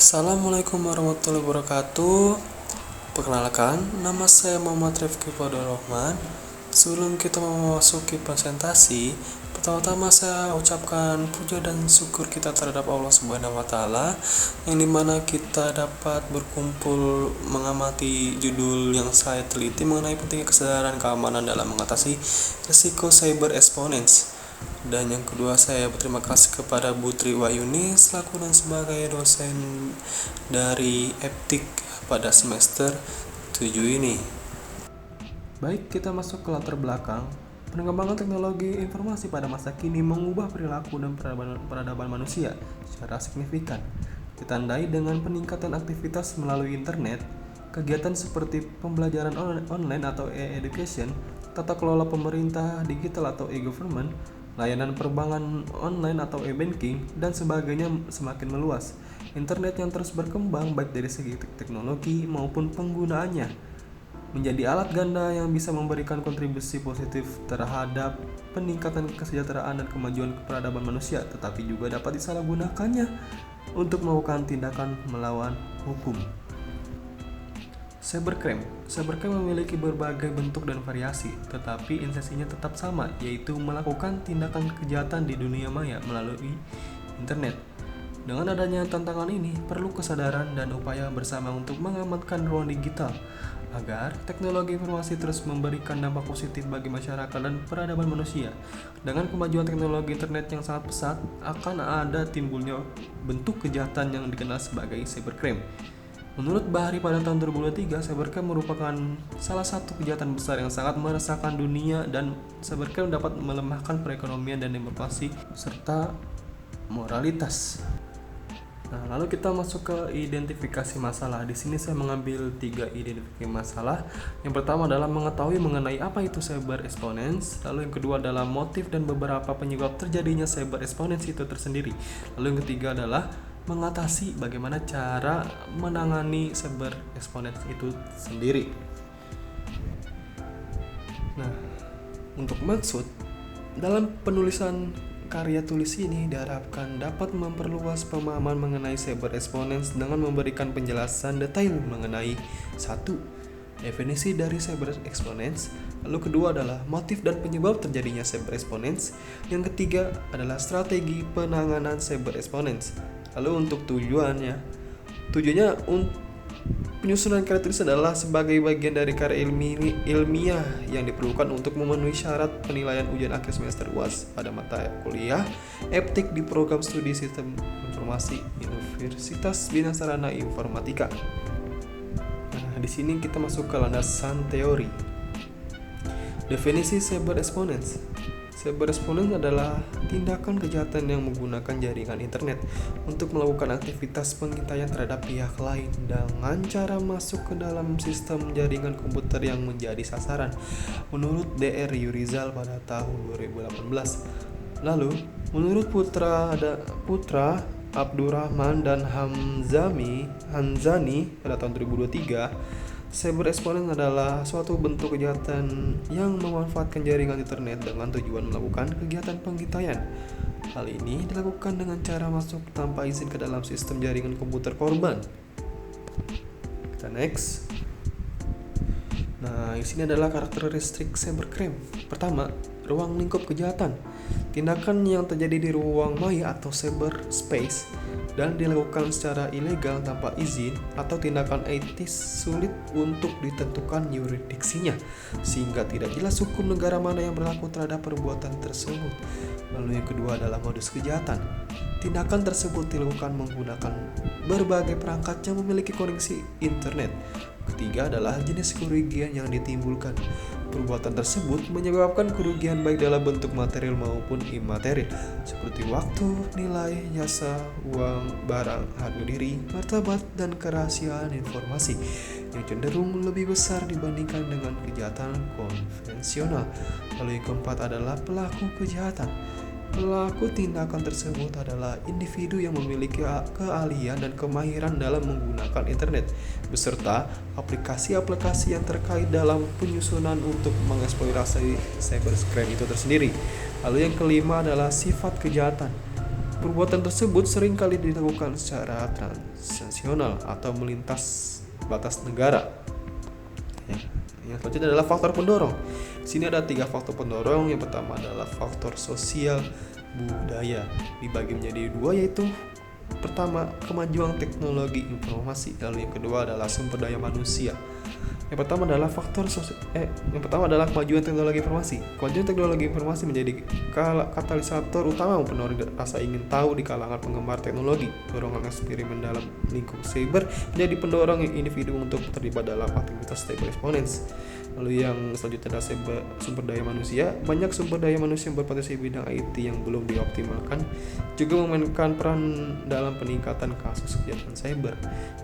Assalamualaikum warahmatullahi wabarakatuh. Perkenalkan, nama saya Muhammad Rifki Fadul Rahman. Sebelum kita memasuki presentasi, pertama-tama saya ucapkan puja dan syukur kita terhadap Allah Subhanahu wa Ta'ala, yang dimana kita dapat berkumpul mengamati judul yang saya teliti mengenai pentingnya kesadaran keamanan dalam mengatasi risiko cyber exponents. Dan yang kedua, saya berterima kasih kepada Bu Tri Wahyuni selaku dan sebagai dosen dari Eptik pada semester 7 ini. Baik, kita masuk ke latar belakang. Pengembangan teknologi informasi pada masa kini mengubah perilaku dan peradaban manusia secara signifikan. Ditandai dengan peningkatan aktivitas melalui internet, kegiatan seperti pembelajaran online atau e-education, tata kelola pemerintah digital atau e-government, layanan perbankan online atau e-banking, dan sebagainya semakin meluas. Internet yang terus berkembang baik dari segi teknologi maupun penggunaannya menjadi alat ganda yang bisa memberikan kontribusi positif terhadap peningkatan kesejahteraan dan kemajuan peradaban manusia, tetapi juga dapat disalahgunakannya untuk melakukan tindakan melawan hukum. Cybercrime memiliki berbagai bentuk dan variasi, tetapi esensinya tetap sama, yaitu melakukan tindakan kejahatan di dunia maya melalui internet. Dengan adanya tantangan ini, perlu kesadaran dan upaya bersama untuk mengamankan ruang digital, agar teknologi informasi terus memberikan dampak positif bagi masyarakat dan peradaban manusia. Dengan kemajuan teknologi internet yang sangat pesat, akan ada timbulnya bentuk kejahatan yang dikenal sebagai cybercrime. Menurut Bahari pada tahun 2023, cybercrime merupakan salah satu kejahatan besar yang sangat meresahkan dunia, dan cybercrime dapat melemahkan perekonomian dan demokrasi serta moralitas. Nah, lalu kita masuk ke identifikasi masalah. Di sini saya mengambil 3 identifikasi masalah. Yang pertama adalah mengetahui mengenai apa itu cyber exponents. Lalu yang kedua adalah motif dan beberapa penyebab terjadinya cyber exponents itu tersendiri. Lalu yang ketiga adalah mengatasi bagaimana cara menangani cyber exponents itu sendiri. Nah, untuk maksud dalam penulisan karya tulis ini diharapkan dapat memperluas pemahaman mengenai cyber exponents dengan memberikan penjelasan detail mengenai 1. Definisi dari cyber exponents, lalu kedua adalah motif dan penyebab terjadinya cyber exponents, yang ketiga adalah strategi penanganan cyber exponents. Lalu untuk tujuannya penyusunan karya tulis adalah sebagai bagian dari karya ilmiah yang diperlukan untuk memenuhi syarat penilaian ujian akhir semester UAS pada mata kuliah Eptik di program studi Sistem Informasi Universitas Bina Sarana Informatika. Nah, di sini kita masuk ke landasan teori. Definisi cyber exponents. Cyber exponents adalah tindakan kejahatan yang menggunakan jaringan internet untuk melakukan aktivitas pengintaian terhadap pihak lain dengan cara masuk ke dalam sistem jaringan komputer yang menjadi sasaran, menurut Dr. Yurizal pada tahun 2018. Lalu, menurut Putra Abdurrahman dan Hanzani pada tahun 2023, cyber exponent adalah suatu bentuk kejahatan yang memanfaatkan jaringan internet dengan tujuan melakukan kegiatan pengintaian. Hal ini dilakukan dengan cara masuk tanpa izin ke dalam sistem jaringan komputer korban. Kita next. Nah, di sini adalah karakteristik cybercrime. Pertama, ruang lingkup kejahatan. Tindakan yang terjadi di ruang maya atau cyberspace dan dilakukan secara ilegal tanpa izin, atau tindakan etis sulit untuk ditentukan yurisdiksinya, sehingga tidak jelas hukum negara mana yang berlaku terhadap perbuatan tersebut. Lalu yang kedua adalah modus kejahatan. Tindakan tersebut dilakukan menggunakan berbagai perangkat yang memiliki koneksi internet. Ketiga adalah jenis kerugian yang ditimbulkan. Perbuatan tersebut menyebabkan kerugian baik dalam bentuk material maupun imaterial, seperti waktu, nilai, jasa, uang, barang, harga diri, martabat, dan kerahasiaan informasi, yang cenderung lebih besar dibandingkan dengan kejahatan konvensional. Lalu yang keempat adalah pelaku kejahatan. Pelaku tindakan tersebut adalah individu yang memiliki keahlian dan kemahiran dalam menggunakan internet, beserta aplikasi-aplikasi yang terkait dalam penyusunan untuk mengeksploitasi cybercrime itu tersendiri. Lalu yang kelima adalah sifat kejahatan. Perbuatan tersebut seringkali dilakukan secara transnasional atau melintas batas negara. Yang selanjutnya adalah faktor pendorong. Di sini ada 3 faktor pendorong. Yang pertama adalah faktor sosial budaya, dibagi menjadi 2, yaitu pertama kemajuan teknologi informasi, lalu yang kedua adalah sumber daya manusia. Yang pertama adalah kemajuan teknologi informasi. Kemajuan teknologi informasi menjadi katalisator utama mendorong rasa ingin tahu di kalangan penggemar teknologi. Dorongan eksperimen dalam lingkup cyber menjadi pendorong individu untuk terlibat dalam aktivitas cyber exponents. Lalu yang selanjutnya adalah sumber daya manusia. Banyak sumber daya manusia yang berpotensi bidang IT yang belum dioptimalkan juga memainkan peran dalam peningkatan kasus kejahatan cyber.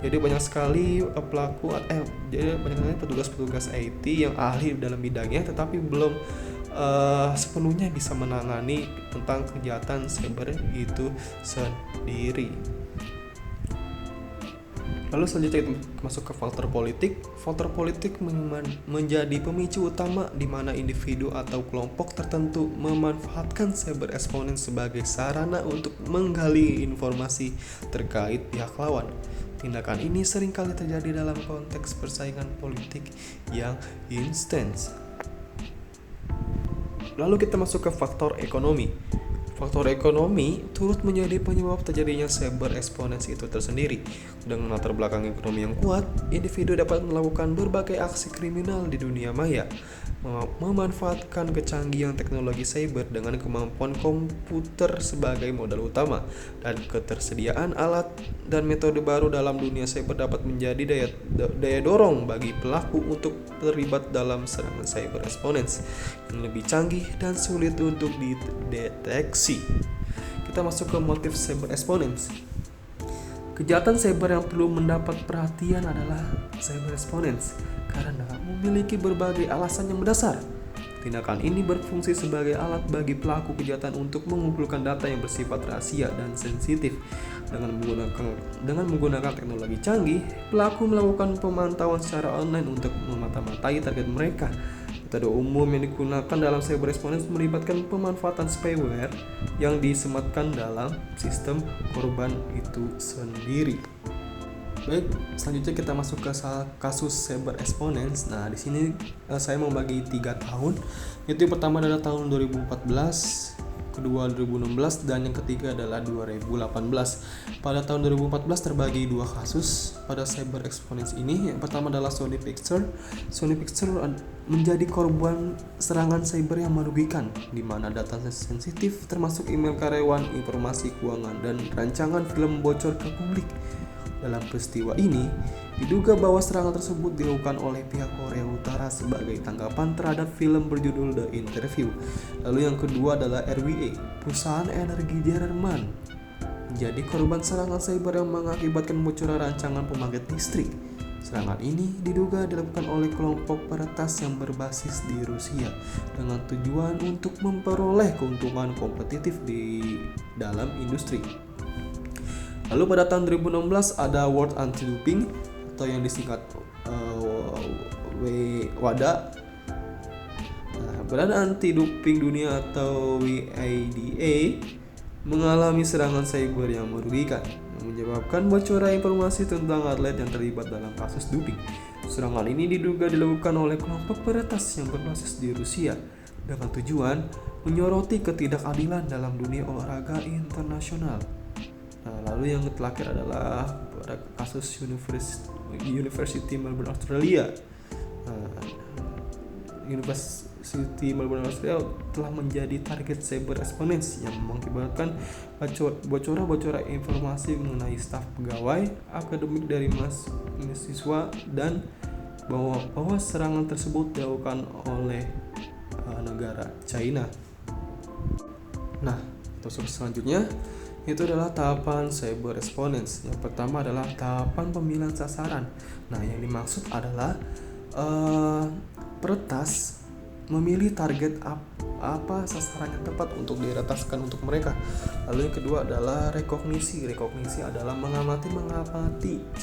Jadi banyak sekali petugas-petugas IT yang ahli dalam bidangnya tetapi belum sepenuhnya bisa menangani tentang kejahatan cyber itu sendiri. Lalu selanjutnya kita masuk ke faktor politik. Faktor politik menjadi pemicu utama di mana individu atau kelompok tertentu memanfaatkan cyber exponents sebagai sarana untuk menggali informasi terkait pihak lawan. Tindakan ini seringkali terjadi dalam konteks persaingan politik yang intens. Lalu kita masuk ke faktor ekonomi. Faktor ekonomi turut menjadi penyebab terjadinya cyber exponents itu tersendiri. Dengan latar belakang ekonomi yang kuat, individu dapat melakukan berbagai aksi kriminal di dunia maya, memanfaatkan kecanggihan teknologi cyber dengan kemampuan komputer sebagai modal utama, dan ketersediaan alat dan metode baru dalam dunia cyber dapat menjadi daya dorong bagi pelaku untuk terlibat dalam serangan cyber exponents yang lebih canggih dan sulit untuk dideteksi. Kita masuk ke motif cyber exponents. Kejahatan cyber yang perlu mendapat perhatian adalah cyber exponents karena memiliki berbagai alasan yang mendasar. Tindakan ini berfungsi sebagai alat bagi pelaku kejahatan untuk mengumpulkan data yang bersifat rahasia dan sensitif. Dengan menggunakan teknologi canggih, pelaku melakukan pemantauan secara online untuk memata-matai target mereka. Metode umum yang digunakan dalam cyber exponents melibatkan pemanfaatan spyware yang disematkan dalam sistem korban itu sendiri. Baik, selanjutnya kita masuk ke kasus cyber exponents. Nah, di sini saya mau bagi 3 tahun. Yaitu yang pertama adalah tahun 2014, kedua 2016, dan yang ketiga adalah 2018. Pada tahun 2014 terbagi 2 kasus pada cyber exponents ini. Yang pertama adalah Sony Pictures. Sony Pictures menjadi korban serangan cyber yang merugikan, di mana data sensitif termasuk email karyawan, informasi keuangan, dan rancangan film bocor ke publik. Dalam peristiwa ini, diduga bahwa serangan tersebut dilakukan oleh pihak Korea Utara sebagai tanggapan terhadap film berjudul The Interview. Lalu yang kedua adalah RWE, perusahaan energi Jerman, menjadi korban serangan cyber yang mengakibatkan bocoran rancangan pembangkit listrik. Serangan ini diduga dilakukan oleh kelompok peretas yang berbasis di Rusia dengan tujuan untuk memperoleh keuntungan kompetitif di dalam industri. Lalu pada tahun 2016 ada World Anti-Doping atau yang disingkat WADA. Badan Anti-Doping Dunia atau WADA mengalami serangan cyber yang merugikan, yang menyebabkan bocoran informasi tentang atlet yang terlibat dalam kasus doping. Serangan ini diduga dilakukan oleh kelompok peretas yang berbasis di Rusia dengan tujuan menyoroti ketidakadilan dalam dunia olahraga internasional. Nah, lalu yang terakhir adalah pada kasus University Melbourne Australia. University Melbourne Australia telah menjadi target cyber exponents yang mengakibatkan bocoran informasi mengenai staf pegawai akademik dari mahasiswa dan bahwa serangan tersebut dilakukan oleh negara China. Nah, terus selanjutnya itu adalah tahapan cyber exponents. Yang pertama adalah tahapan pemilihan sasaran. Nah, yang dimaksud adalah peretas memilih target apa sasaran yang tepat untuk diretaskan untuk mereka. Lalu yang kedua adalah rekognisi. Rekognisi adalah mengamati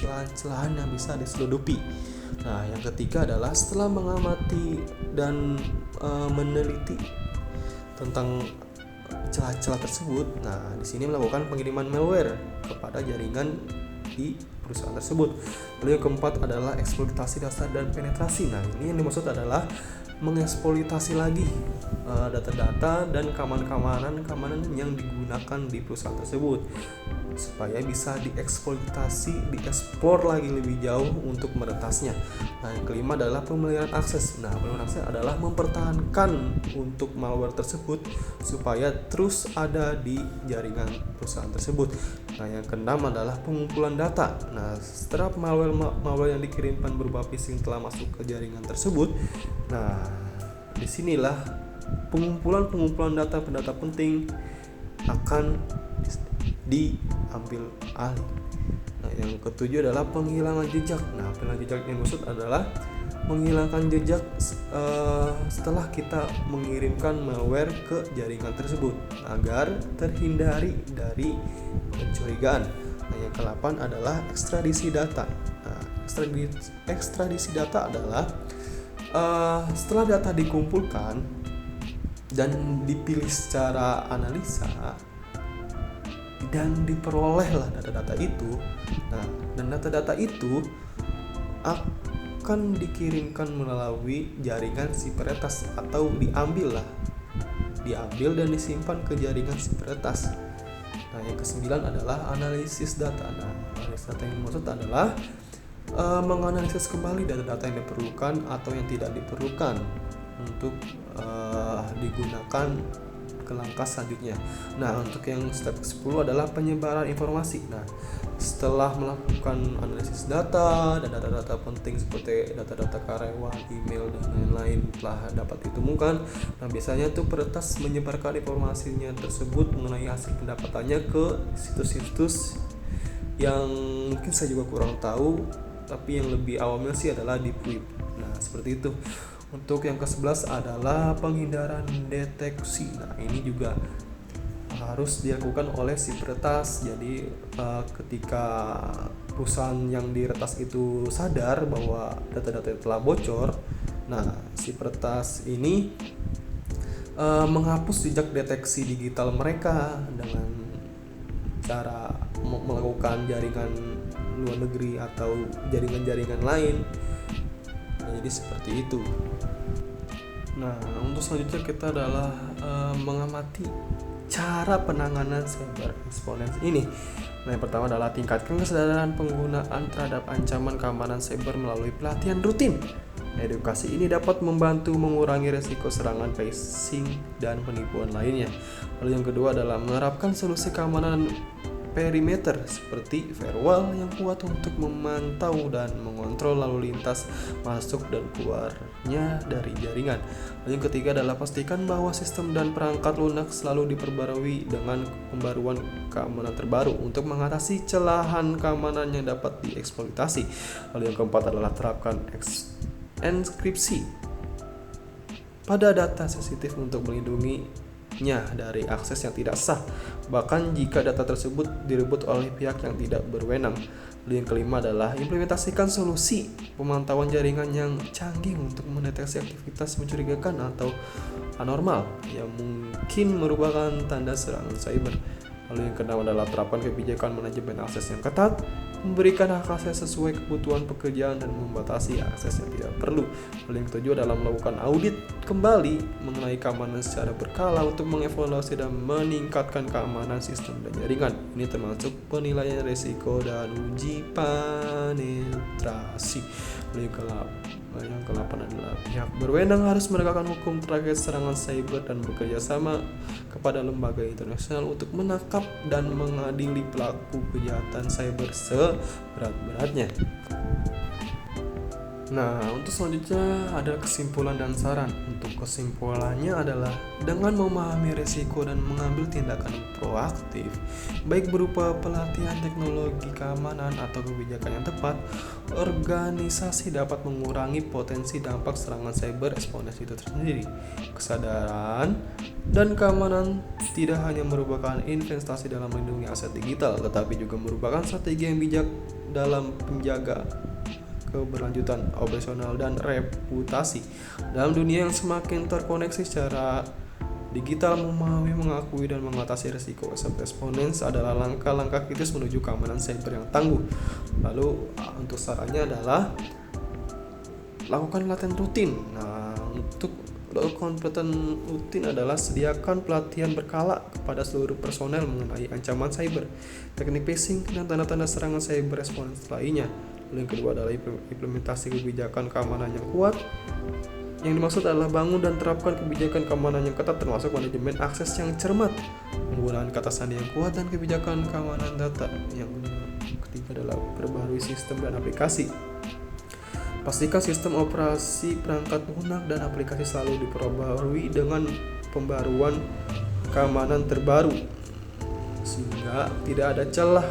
celah-celahan yang bisa diseludupi. Nah, yang ketiga adalah setelah mengamati dan meneliti tentang celah-celah tersebut. Nah, di sini melakukan pengiriman malware kepada jaringan di perusahaan tersebut. Lalu yang keempat adalah eksploitasi dasar dan penetrasi. Nah, ini yang dimaksud adalah mengeksploitasi lagi data-data dan keamanan yang digunakan di perusahaan tersebut supaya bisa dieksploitasi, dieksplor lagi lebih jauh untuk meretasnya. Nah, yang kelima adalah pemeliharaan akses. Nah, pemeliharaan akses adalah mempertahankan untuk malware tersebut supaya terus ada di jaringan perusahaan tersebut. Nah, yang keenam adalah pengumpulan data. Nah, setelah malware yang dikirimkan berupa phishing telah masuk ke jaringan tersebut, nah, disinilah pengumpulan data penting akan diambil alih. Nah, yang ketujuh adalah penghilangan jejak. Nah, penghilangan jejak yang maksud adalah menghilangkan jejak setelah kita mengirimkan malware ke jaringan tersebut agar terhindari dari pencurigaan. Nah, yang ke-8 adalah ekstradisi data. Nah, ekstradisi data adalah setelah data dikumpulkan dan dipilih secara analisa dan diperolehlah data-data itu. Nah, dan data-data itu akan dikirimkan melalui jaringan si peretas atau diambil dan disimpan ke jaringan si peretas. Nah, yang ke-9 adalah analisis data. Nah, analisis data yang dimaksud adalah menganalisis kembali data-data yang diperlukan atau yang tidak diperlukan untuk digunakan ke langkah selanjutnya. Nah, untuk yang step 10 adalah penyebaran informasi. Nah, setelah melakukan analisis data dan data-data penting seperti data-data karyawan, email dan lain-lain telah dapat ditemukan, nah biasanya tuh peretas menyebarkan informasinya tersebut mengenai hasil pendapatannya ke situs-situs yang mungkin saya juga kurang tahu, tapi yang lebih awamnya sih adalah deep web. Nah, seperti itu. Untuk yang ke-11 adalah penghindaran deteksi. Nah, ini juga harus dilakukan oleh si peretas. Jadi ketika perusahaan yang diretas itu sadar bahwa data-data telah bocor, nah si peretas ini menghapus jejak deteksi digital mereka dengan cara melakukan jaringan luar negeri atau jaringan-jaringan lain. Nah, jadi seperti itu. Nah, untuk selanjutnya kita adalah mengamati cara penanganan cyber exponents ini. Nah, yang pertama adalah tingkatkan kesadaran penggunaan terhadap ancaman keamanan cyber melalui pelatihan rutin. Edukasi ini dapat membantu mengurangi resiko serangan phishing dan penipuan lainnya. Lalu yang kedua adalah menerapkan solusi keamanan perimeter seperti firewall yang kuat untuk memantau dan mengontrol lalu lintas masuk dan keluarnya dari jaringan. Lalu yang ketiga adalah pastikan bahwa sistem dan perangkat lunak selalu diperbarui dengan pembaruan keamanan terbaru untuk mengatasi celahan keamanan yang dapat dieksploitasi. Lalu yang keempat adalah terapkan enkripsi pada data sensitif untuk melindunginya dari akses yang tidak sah, bahkan jika data tersebut direbut oleh pihak yang tidak berwenang. Lalu yang kelima adalah implementasikan solusi pemantauan jaringan yang canggih untuk mendeteksi aktivitas mencurigakan atau anormal yang mungkin merupakan tanda serangan cyber. Lalu yang keenam adalah terapkan kebijakan manajemen akses yang ketat, memberikan hak akses sesuai kebutuhan pekerjaan dan membatasi akses yang tidak perlu. Lalu yang ketujuh adalah melakukan audit kembali mengenai keamanan secara berkala untuk mengevaluasi dan meningkatkan keamanan sistem dan jaringan. Ini termasuk penilaian risiko dan uji penetrasi. Lalu yang ke-8 adalah pihak berwenang harus menegakkan hukum terkait serangan cyber dan bekerja sama kepada lembaga internasional untuk menangkap dan mengadili pelaku kejahatan cyber seberat-beratnya. Nah, untuk selanjutnya ada kesimpulan dan saran. Untuk kesimpulannya adalah dengan memahami risiko dan mengambil tindakan proaktif, baik berupa pelatihan teknologi keamanan atau kebijakan yang tepat, organisasi dapat mengurangi potensi dampak serangan cyber exponents itu tersendiri. Kesadaran dan keamanan tidak hanya merupakan investasi dalam melindungi aset digital, tetapi juga merupakan strategi yang bijak dalam menjaga keberlanjutan operasional dan reputasi. Dalam dunia yang semakin terkoneksi secara Digital memahami, mengakui, dan mengatasi risiko response adalah langkah-langkah kritis menuju keamanan cyber yang tangguh. Lalu untuk sarannya adalah lakukan latihan rutin. Nah, untuk lakukan pelatihan rutin adalah sediakan pelatihan berkala kepada seluruh personel mengenai ancaman cyber, teknik phishing, dan tanda-tanda serangan cyber response lainnya. Lalu yang kedua adalah implementasi kebijakan keamanan yang kuat. Yang dimaksud adalah bangun dan terapkan kebijakan keamanan yang ketat termasuk manajemen akses yang cermat, penggunaan kata sandi yang kuat, dan kebijakan keamanan data. Yang ketiga adalah perbarui sistem dan aplikasi. Pastikan sistem operasi perangkat lunak dan aplikasi selalu diperbarui dengan pembaruan keamanan terbaru sehingga tidak ada celah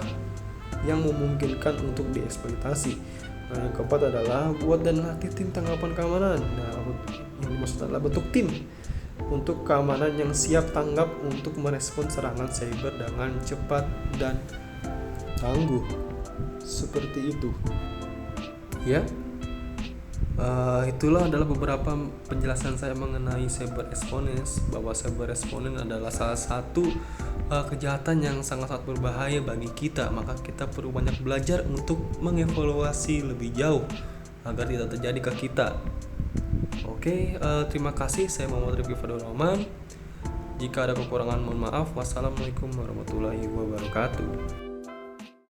yang memungkinkan untuk dieksploitasi. Nah, yang keempat adalah buat dan latih tim tanggapan keamanan. Nah, yang dimaksud adalah bentuk tim untuk keamanan yang siap tanggap untuk merespon serangan cyber dengan cepat dan tangguh. Seperti itu. Ya. Itulah adalah beberapa penjelasan saya mengenai cyber espionage, bahwa cyber espionage adalah salah satu kejahatan yang sangat berbahaya bagi kita. Maka kita perlu banyak belajar untuk mengevaluasi lebih jauh agar tidak terjadi ke kita. Oke, terima kasih. Saya Muhammad Rifki Fadul Rahman. Jika ada kekurangan mohon maaf. Wassalamualaikum warahmatullahi wabarakatuh.